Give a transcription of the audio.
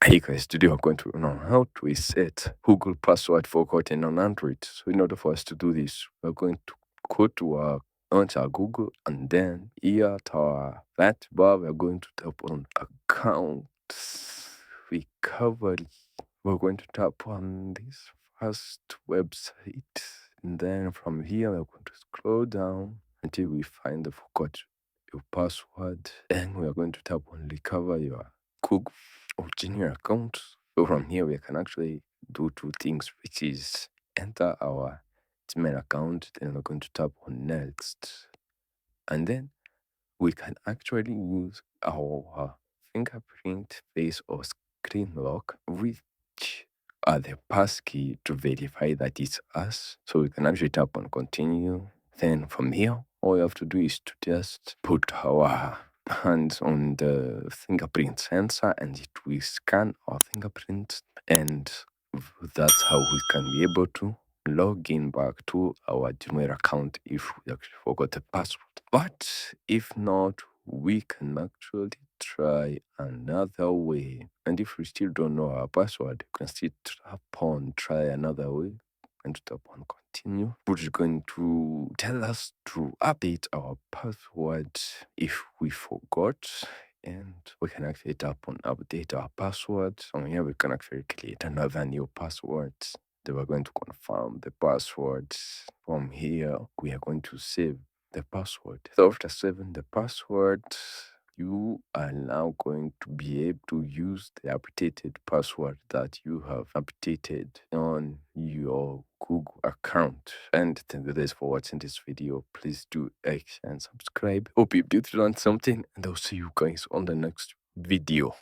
Hey guys, today we're going to learn how to reset Google password forgotten on Android. So in order for us to do this, we're going to go to our Google, and then here at our that bar, we're going to tap on accounts recovery. We're going to tap on this first website, and then from here we're going to scroll down until we find the forgot your password. Then we are going to tap on recover your Google original account. So from here we can actually do two things, which is enter our Gmail account, then we're going to tap on next, and then we can actually use our fingerprint, face, or screen lock, which are the passkey to verify that it's us. So we can actually tap on continue. Then from here, all you have to do is to just put our hands on the fingerprint sensor, and it will scan our fingerprints, and that's how we can be able to log in back to our Gmail account if we actually forgot the password. But if not, we can actually try another way. And if we still don't know our password, you can still tap on try another way and tap on continue, which is going to tell us to update our password if we forgot. And we can actually tap on update our password. So here we can actually create another new password. Then we're going to confirm the password. From here, we are going to save the password. So after saving the password, you are now going to be able to use the updated password that you have updated on your Google account. And thank you guys for watching this video. Please do like and subscribe. Hope you did learn something, and I'll see you guys on the next video.